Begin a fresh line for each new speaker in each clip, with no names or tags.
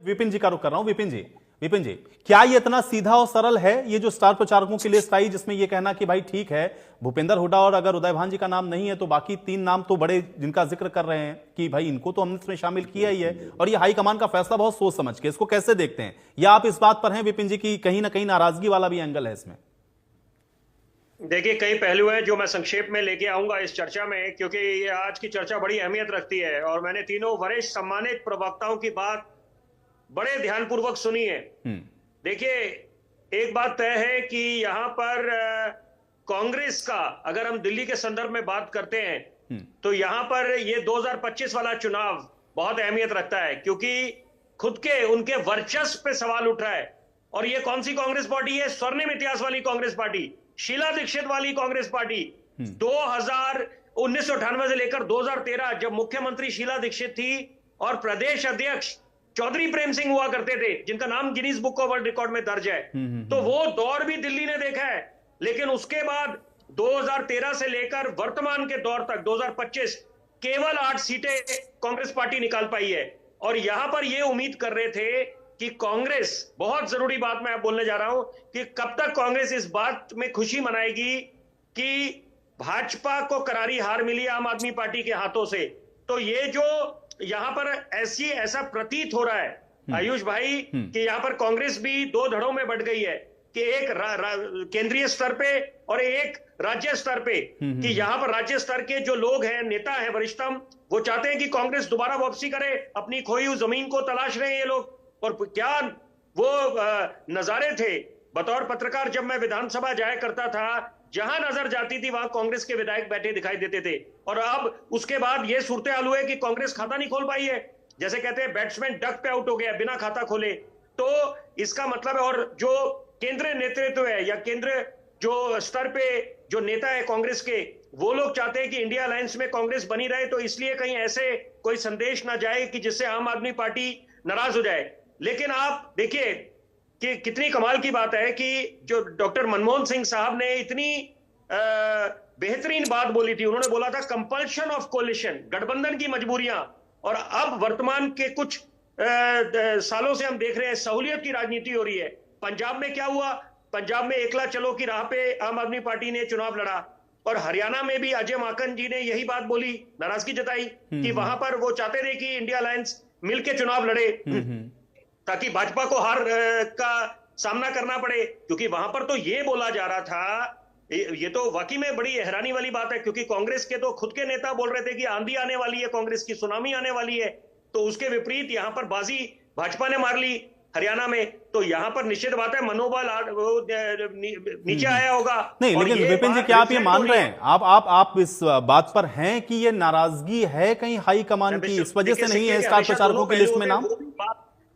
विपिन जी का रुख कर रहा हूं। विपिन जी, क्या ये इतना सीधा और सरल है ये जो स्टार प्रचारकों की लिस्ट आई, जिसमें ये कहना कि भाई ठीक है भूपेंद्र हुड्डा और अगर उदय भान जी का नाम नहीं है तो बाकी 3 नाम तो बड़े जिनका जिक्र कर रहे हैं कि भाई इनको तो हमने इसमें शामिल किया ही है, और ये हाईकमान का फैसला बहुत सोच समझ के, इसको कैसे देखते हैं? या आप इस बात पर हैं विपिन जी की कहीं ना कहीं नाराजगी वाला भी एंगल है इसमें?
देखिए, कई पहलू हैं जो मैं संक्षेप में लेके आऊंगा इस चर्चा में, क्योंकि ये आज की चर्चा बड़ी अहमियत रखती है और मैंने तीनों वरिष्ठ सम्मानित प्रवक्ताओं की बात बड़े ध्यानपूर्वक सुनी है। देखिए, एक बात तय है कि यहाँ पर कांग्रेस का अगर हम दिल्ली के संदर्भ में बात करते हैं तो यहाँ पर ये 2025 वाला चुनाव बहुत अहमियत रखता है, क्योंकि खुद के उनके वर्चस्व पे सवाल उठ रहा है। और ये कौन सी कांग्रेस पार्टी है? स्वर्णिम इतिहास वाली कांग्रेस पार्टी, शीला दीक्षित वाली कांग्रेस पार्टी। 1998 से लेकर 2013 जब मुख्यमंत्री शीला दीक्षित थी और प्रदेश अध्यक्ष चौधरी प्रेम सिंह हुआ करते थे, जिनका नाम Guinness book of world record में दर्ज है, तो वो दौर भी दिल्ली ने देखा है। लेकिन उसके बाद 2013 से लेकर वर्तमान के दौर तक 2025 केवल 8 सीटें कांग्रेस पार्टी निकाल पाई है। और यहां पर ये उम्मीद कर रहे थे कि कांग्रेस, बहुत जरूरी बात मैं बोलने जा रहा हूं, कि कब तक कांग्रेस इस बात में खुशी मनाएगी कि भाजपा को करारी हार मिली आम आदमी पार्टी के हाथों से। तो ये जो यहां पर ऐसा प्रतीत हो रहा है आयुष भाई कि यहां पर कांग्रेस भी 2 धड़ों में बंट गई है, कि एक केंद्रीय स्तर पे और एक राज्य स्तर पे। कि यहां पर राज्य स्तर के जो लोग हैं, नेता हैं वरिष्ठतम, वो चाहते हैं कि कांग्रेस दोबारा वापसी करे, अपनी खोई हुई जमीन को तलाश रहे हैं ये लोग। और क्या वो नजारे थे बतौर पत्रकार, जब मैं विधानसभा जाया करता था, जहां नजर जाती थी वहां कांग्रेस के विधायक बैठे दिखाई देते थे। और अब उसके बाद ये सूरत हाल हुई है कि कांग्रेस खाता नहीं खोल पाई है। जैसे कहते हैं बैट्समैन डक पे आउट हो गया बिना खाता खोले। तो इसका मतलब है, और जो केंद्रीय नेतृत्व है या केंद्र जो स्तर पे जो नेता है कांग्रेस के, वो लोग चाहते हैं कि इंडिया अलायंस में कांग्रेस बनी रहे, तो इसलिए कहीं ऐसे कोई संदेश ना जाए कि जिससे आम आदमी पार्टी नाराज हो जाए। लेकिन आप देखिए कि कितनी कमाल की बात है कि जो डॉक्टर मनमोहन सिंह साहब ने इतनी बेहतरीन बात बोली थी। उन्होंने बोला था कंपल्शन ऑफ कोलिशन, गठबंधन की मजबूरियां। और अब वर्तमान के कुछ सालों से हम देख रहे हैं सहूलियत की राजनीति हो रही है। पंजाब में क्या हुआ? पंजाब में एकला चलो की राह पे आम आदमी पार्टी ने चुनाव लड़ा, और हरियाणा में भी अजय माकन जी ने यही बात बोली, नाराजगी जताई कि वहां पर वो चाहते थे कि इंडिया अलायंस मिलकर चुनाव लड़े ताकि भाजपा को हार का सामना करना पड़े। क्योंकि वहां पर तो ये बोला जा रहा था, ये तो वाकई में बड़ी हैरानी वाली बात है, क्योंकि कांग्रेस के तो खुद के नेता बोल रहे थे कि आंधी आने वाली है, कांग्रेस की सुनामी आने वाली है। तो उसके विपरीत यहां पर बाजी भाजपा ने मार ली हरियाणा में। तो यहां पर निश्चित बात है मनोबल नीचे आया होगा।
नहीं, लेकिन विपिन जी, क्या आप ये मान रहे हैं, आप इस बात पर हैं कि ये नाराजगी है कहीं हाईकमान की, इस वजह से नहीं है स्टार प्रचारकों की लिस्ट में नाम?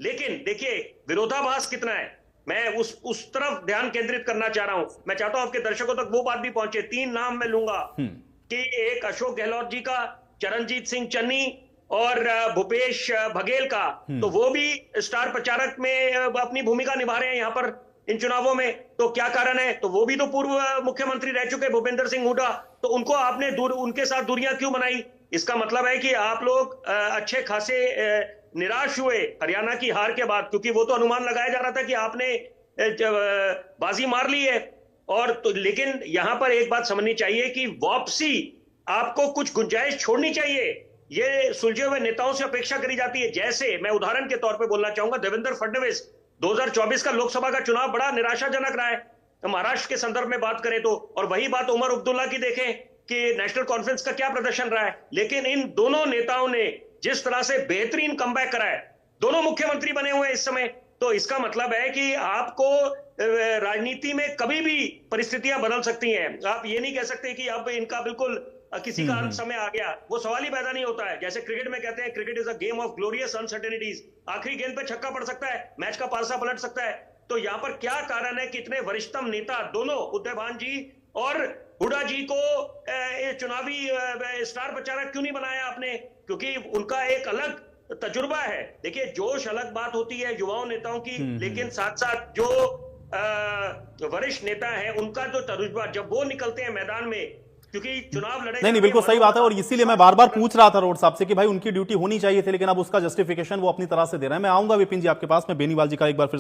लेकिन देखिए विरोधाभास कितना है, मैं उस तरफ ध्यान केंद्रित करना चाह रहा हूं। मैं चाहता हूं आपके दर्शकों तक वो बात भी पहुंचे। 3 नाम मैं लूंगा कि एक अशोक गहलोत जी का, चरणजीत सिंह चन्नी और भूपेश बघेल का। तो वो भी स्टार प्रचारक में अपनी भूमिका निभा रहे हैं यहाँ पर इन चुनावों में। तो क्या कारण है? तो वो भी तो पूर्व मुख्यमंत्री रह चुके भूपेंद्र सिंह हुड्डा, तो उनको आपने उनके साथ दूरियां क्यों बनाई? इसका मतलब है कि आप लोग अच्छे खासे निराश हुए हरियाणा की हार के बाद, क्योंकि वो तो अनुमान लगाया जा रहा था कि आपने बाजी मार ली है। और तो लेकिन यहां पर एक बात समझनी चाहिए कि वापसी आपको कुछ गुंजाइश छोड़नी चाहिए। ये सुलझे हुए नेताओं से अपेक्षा करी जाती है। जैसे मैं उदाहरण के तौर पे बोलना चाहूंगा, देवेंद्र फडणवीस 2024 का लोकसभा का चुनाव बड़ा निराशाजनक रहा है, तो महाराष्ट्र के संदर्भ में बात करें तो। और वही बात उमर अब्दुल्ला की देखें कि नेशनल कॉन्फ्रेंस का क्या प्रदर्शन रहा है। लेकिन इन दोनों नेताओं ने जिस तरह से बेहतरीन कमबैक करा है, दोनों मुख्यमंत्री बने हुए हैं इस समय। तो इसका मतलब है कि आपको राजनीति में कभी भी परिस्थितियां बदल सकती हैं। आप ये नहीं कह सकते कि अब इनका बिल्कुल किसी का अंत समय आ गया, वो सवाल ही पैदा नहीं होता है। जैसे क्रिकेट में कहते हैं cricket is a game of glorious uncertainties, आखिरी गेंद पे छक्का पड़ सकता है, मैच का पासा पलट सकता है। तो यहाँ पर क्या कारण है कि इतने वरिष्ठतम नेता दोनों उदय भान जी और हुड्डा जी को चुनावी स्टार प्रचारक क्यों नहीं बनाया आपने? क्योंकि उनका एक अलग तजुर्बा है। देखिए, जोश अलग बात होती है युवाओं नेताओं की, लेकिन साथ साथ जो वरिष्ठ नेता हैं उनका जो तजुर्बा, जब वो निकलते हैं मैदान में क्योंकि चुनाव लड़े
नहीं बिल्कुल सही बात है, और इसीलिए मैं बार बार पूछ रहा था रोड साहब से कि भाई उनकी ड्यूटी होनी चाहिए थी, लेकिन अब उसका जस्टिफिकेशन वो अपनी तरह से दे रहे हैं। मैं आऊंगा विपिन जी आपके पास में, बेनीवाल जी का एक बार फिर